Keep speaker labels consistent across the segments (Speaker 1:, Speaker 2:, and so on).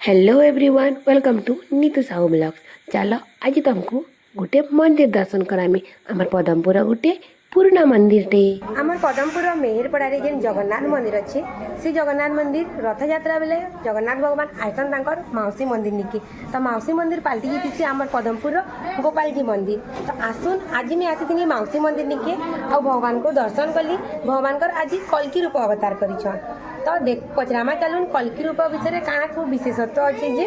Speaker 1: Hello everyone welcome to Neetu Sahu blogs. चलो आज तुमको गोटे मंदिर दर्शन करामी। आमर पदमपुर गोटे पुराना मंदिर टे। आमर पदमपुर मेहरपड़ा रे जेन जगन्नाथ मंदिर अच्छे से जगन्नाथ मंदिर रथ यात्रा बेले जगन्नाथ भगवान आइसन तांकर माउसी मंदिर निके। तो माउसी मंदिर पाल्टी जीती आमर पदमपुर गोपाल जी मंदिर। तो आसुन आज मैं आसी माउसी मंदिर निके और भगवान को दर्शन कली। भगवान कर आज कल्की रूप अवतार करिछन। तो देख पचरामा चलुन कल्की रूप विषय काଣା सब विशेषत्व अच्छे जे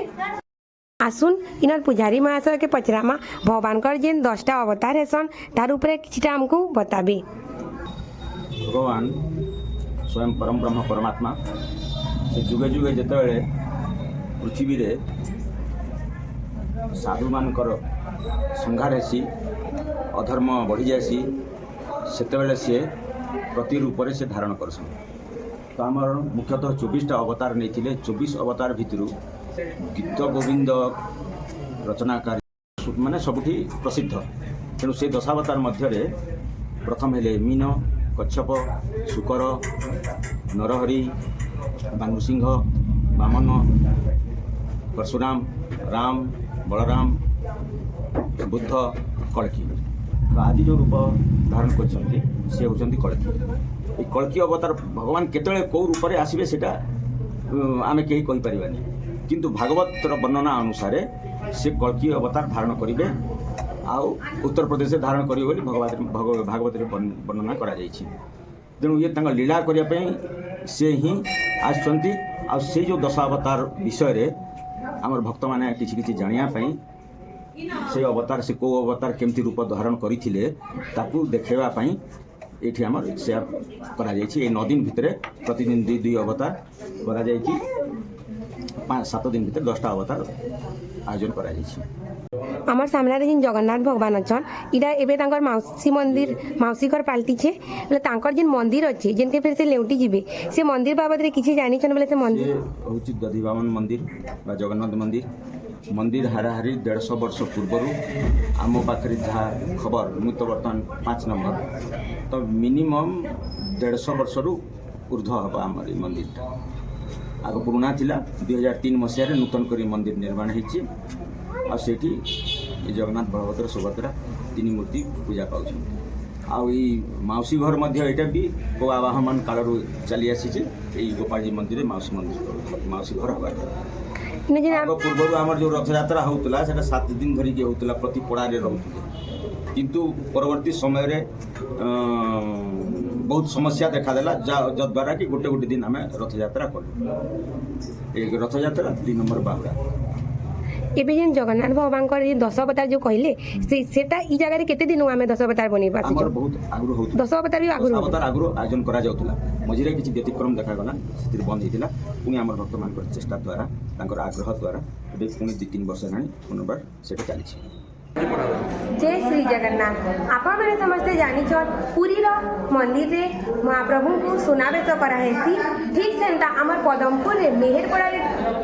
Speaker 1: आसुन इनर पुजारी महाशय के पचरामा भगवान कर जेन 10टा अवतार हेसन तार उपरे किछटा हमको बताबे।
Speaker 2: भगवान स्वयं परम ब्रह्म परमात्मा से जुगे जुगे जिते पृथ्वी रे साधु मानकर संहार हेसी अधर्म बढ़ी जासी सेतेबेले से प्रति रूप से धारण करसन। तो आमर मुख्यतः 24टा अवतार नहीं 24 अवतार भितर गीत गोविंद रचनाकारी माने सबुठी प्रसिद्ध। तेणु से दशावतार मध्य प्रथम हेले मीन कच्छप शुकर नरहरि बांगुसिंह वामन परशुराम राम बलराम बुद्ध कल्की। तो आज जो रूप धारण कर होती कल्की। कल्की अवतार भगवान केतले कौ रूप में आसबे से आम कहीं कहीपरानी किंतु भागवतर वर्णना अनुसार से कल्की अवतार धारण करेंगे आउ उत्तर प्रदेश धारण करेंगे भागवत वर्णना करा जायछि। तेणु ये लीला करने से ही आसुँच आ से जो दशावतार विषय आमर भक्त मैंने किसी जानापी से अवतार से कौ अवतार केमती रूप धारण करते देखापी ये आम सेयार करा 9 दिन भितर प्रतिदिन दुई अवतार करा 5-7 दिन भितर 10टा अवतार आयोजन करा।
Speaker 1: आमर सामने जेन जगन्नाथ भगवान अच्छन इटा एबे तांकर माउसी मंदिर माउसी घर पाल्टीछे बोले तांकर जेन मंदिर अच्छे जेनके फिर से लेउटी जिबे से मंदिर बाबद रे किछि जानिछन बोले से मंदिर
Speaker 2: होछि दधिवामन मंदिर बा जगन्नाथ मंदिर। मंदिर हाराहारी 150 वर्ष पूर्वर आम पाखे जहाँ खबर मुझे तो बर्तमान 5 नंबर तो मिनिमम 150 वर्ष ऊर्ध्व हम आम मंदिर आग पुराना थिला 2003 मसीह नूतन करी मंदिर निर्माण होती जगन्नाथ बलभद्र सुभद्रा 3 मूर्ति पूजा पाँच मौसी घर मध्य भी को आवाहमान काल चली आसी गोपाल जी मंदिर मौसी घर हवा पूर्व आम जो रथ यात्रा होता है 7 दिन धरिक होता प्रति पड़ारे रोते किंतु परवर्ती समय रे बहुत समस्या देखादेला जद्वारा कि गोटे गोटे दिन आम रथ यात्रा कलु। एक रथ यात्रा 2 नंबर बाहुड़ा
Speaker 1: एबे जेन जगन्नाथ भगवान कर 10 अवतार जो कहले सेटा ई जगह रे केते दिन आमे 10 अवतार बनै पासी
Speaker 2: हमर बहुत आग्रह होत
Speaker 1: 10 अवतार भी आग्रह
Speaker 2: अवतार आग्रह आयोजन करा जाउतला मझिरे किछि व्यतिक्रम देखा गला स्थिति बंद हितिला पुनी हमर भक्त मान चेष्टा द्वारा तांकर आग्रह द्वारा एबे पुनी 2-3 वर्ष हेलानी पुनर्बार सेटा चलीछि।
Speaker 1: जय श्री जगन्नाथ। आपण मैंने समझते जानी पुरी मंदिर रे महाप्रभु को सुनावेश कराहेसी ठीक सेंता आमर पदमपुर रे मेहरपड़ा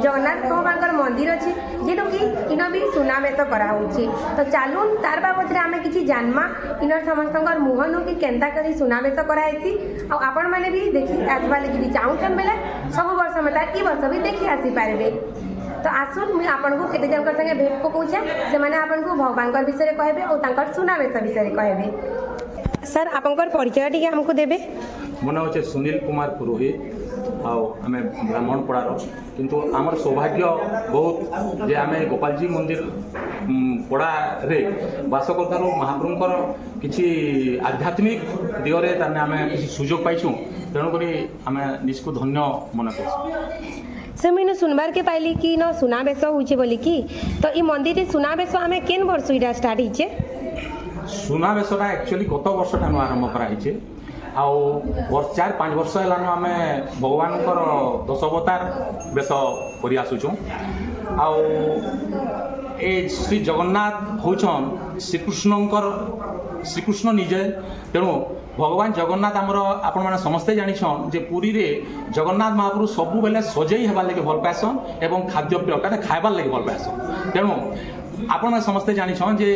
Speaker 1: जगन्नाथ भगवान मंदिर अच्छे जेनो कि इन भी सुनावेश कराउछि। तो चलून तार बाबद रे आमे किछि जानमा इन समस्त मुहनु कि केंता करी सुनावेश कराहेसी आ आपण मैंने भी देखि आसबा लगी भी चाहूछन बेले सब वर्ष में तार ई वर्ष भी देखि आसी पारबे। तो आसुन मुझे आपन को केते जन संगे भेट पकाउछे से माने आपन को भगवान कर विषय कहबे और तांकर सुनावेश विषय कहबे। सर आपनकर परिचय टिके हमको देबे।
Speaker 3: मो नाम होचे सुनील कुमार पुरोहित आमे ब्राह्मण पड़ार किंतु आमर सौभाग्य बहुत जे आमे गोपाल जी मंदिर पड़ा रे बास करतारो महाप्रभुकर किछि आध्यात्मिक दिगरे ताने आमे किछि सुयोग पाइछु तेणु करी आमे निजको धन्य मन करछु।
Speaker 1: से मैंने सुनबार के पाइली कि न सुनावेश होइछे बोली कि तो ई मंदिर रे सुनावेश आमे केन वर्ष इटा स्टार्ट हिचे
Speaker 3: सुनावेशटा एक्चुअली गत वर्ष ठानु आरंभ कराइछे आउ 4-5 वर्ष हेलान आमे भगवानकर 10 अवतार बेश करि आसुछु आउ ए श्री जगन्नाथ होछन श्रीकृष्ण निजे तेणु भगवान जगन्नाथ आमर आपण मैंने समस्ते जानिछन जे पुरी रे जगन्नाथ महाप्रभु सबु बेले सजेई हेबार लगे भल पाएसन एवं खाद्य पेय खाइबार लगे भल पाएसन तेणु आपण समस्ते जानिछन जे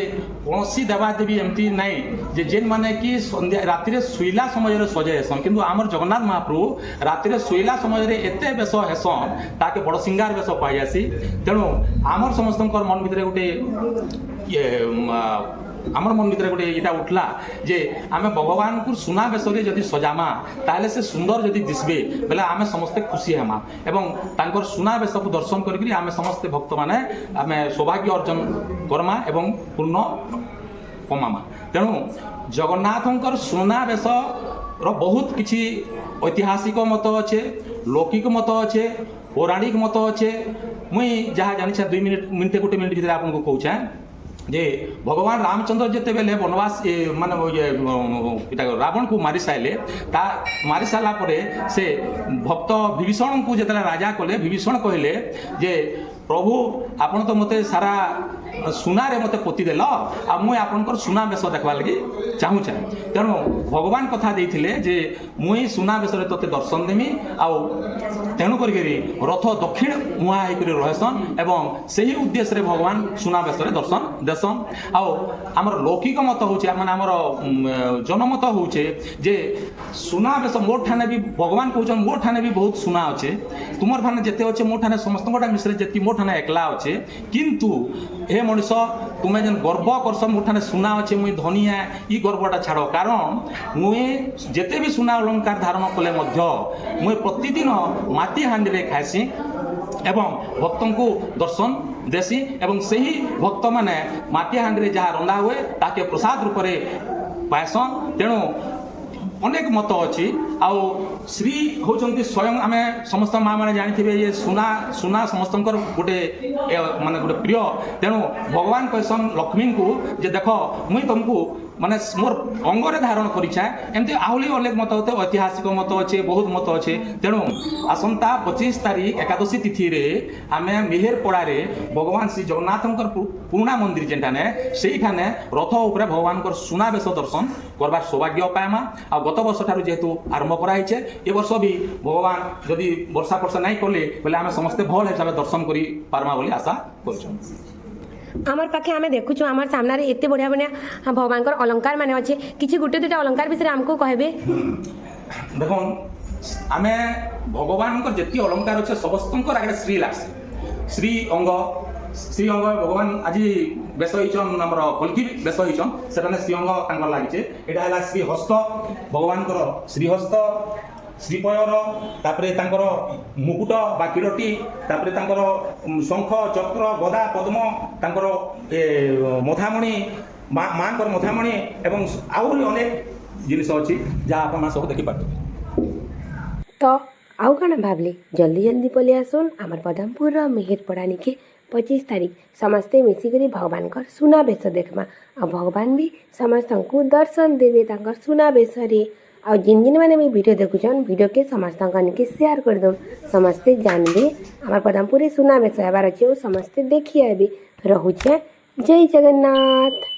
Speaker 3: कौनसी देवादेवी एमती नाई जे जेन माने कि संध्या राति शुइला समय सजे हेसन किंतु आमर जगन्नाथ महाप्रभु राति शुइला समय एते बेस हेसन ताके बड़ सिंगार बेस पाइसी तेणु आमर समस्त मन भितर गोटे ये आमर मन भितर गोटे यहाँ उठला जे आम भगवान को सुना बेस जदि सजामा ताहले से सुंदर जदि दिसबे बेला आम समस्ते खुशी हेमा एवं तांकर सुना बेस को दर्शन करी आम समस्ते भक्त माने आम सौभाग्य अर्जन करमा एवं पूर्ण कमामा तेणु जगन्नाथंकर सुना बेस बहुत किछि ऐतिहासिक मत अच्छे लौकिक मत अच्छे पौराणिक मत अच्छे मुई जहाँ जानी 2 मिनिट गोटे मिनिट भीतर आपको कहूँ जे भगवान रामचंद्र जिते बेले वनवास माने रावण को मारी सारे मारी सारा से भक्त विभीषण को जिते राजा कले विभीषण कहले जे प्रभु आपण तो मते सारा सुनारे मते पोती देल आ मुई आपनकर सुना बेस देखवा लगी चाहूचे तेणु भगवान कथा देइथिले जे मुई सुना बेस रे तोते दर्शन देमी आ तेणु करी रथ दक्षिण मुहा होकर रहसन एवं सही उद्देश्य रे भगवान सुना बेस रे दर्शन देसन आमर लौकिक मत होचे माने आमर जनमत होचे जे सुना बेस मोर ठाने भी भगवान कहउछन मोर ठाने भी बहुत सुना अच्छे तुमर ठाने जेते अच्छे मोर ठाने समस्त गोटा मिश्रे जेती मोर ठाने एकला अच्छे किंतु हे मनुष्य तुम्हें जेन गर्व करस मोर ठाने सुना अच्छे मुई धनी है ई गर्वटा छाड़ कारण मुई जेते भी सुना अलंकार धारण कले मध्य मुई प्रतिदिन माटी हांडी रे खाइसी एवं भक्तों को दर्शन देसी एवं सही भक्त माने माटी हांडी रे जहाँ रंधा हुए ताके प्रसाद रूप से पाएसन तेणु अनेक मत अच्छी आउ श्री होचंती स्वयं आम समस्त माँ मैंने जानी ये सुना सुना समस्त गोटे माने गोटे प्रिय तेणु भगवान कहसन लक्ष्मी को जे देख मुई तुमको माने मोर अंगरे धारण करिछा एमती आहली अनेक मत होते ऐतिहासिक मत अच्छे बहुत मत अच्छे तेणु आसंता 25 तारीख एकादशी तिथि रे आमे मेहेरपड़ा रे भगवान श्री जगन्नाथंकर पुराना मंदिर जेंटाने सेही ठाने रथ उपरे भगवान सुना बेस दर्शन करबार सौभाग्य पाएमा आ गत वर्ष ठारू जेहेतु आरंभ कराइछे ए वर्ष भी भगवान जदि वर्षा वर्षा नहीं कले बेले आमे समस्ते भल हिसाब दर्शन करी पारमा बोली आशा करछन
Speaker 1: आमर पाखे आमे देखुछु आमर सामने रे एते बढ़िया बढ़िया भगवान कर अलंकार माने अच्छे किछि गुटे दुटा अलंकार विषय हमको कहबे
Speaker 3: देखो आमे भगवान को जेती अलंकार अच्छे समस्त आगे श्री लागसे श्री अंग भगवान आज बेस होइछन हमर कलकी बेस होइछन सेटाने श्री अंग तांकर लागिचे एटा हला श्री हस्त भगवान को श्री हस्त श्रीपयर तापरे तांकर मुकुट बा किरटी तापरे तांकर शंख चक्र गदा पद्म तांकर मथामणि मांकर मथामणि एवं आउरी अनेक जिनिस अछि जहाँ आपण सब देखि पारबे
Speaker 1: तो आउ काना भाबली जल्दी जल्दी पले आसुन आमर पदमपुर मेहेरपड़ा निके 25 तारीख समस्ते मिसिकरी भगवान कर सुना बेस देखमा आ भगवान भी समस्त को दर्शन देवे तांकर सुना बेस रे आ जिन जिन मैंने वीडियो देखुछन वीडियो के समस्त के शेयर कर दो समस्ते जानबे आमर पदमपुर सुना बेस हेबार अच्छे समस्ते देखी आबे रहुछे जय जगन्नाथ।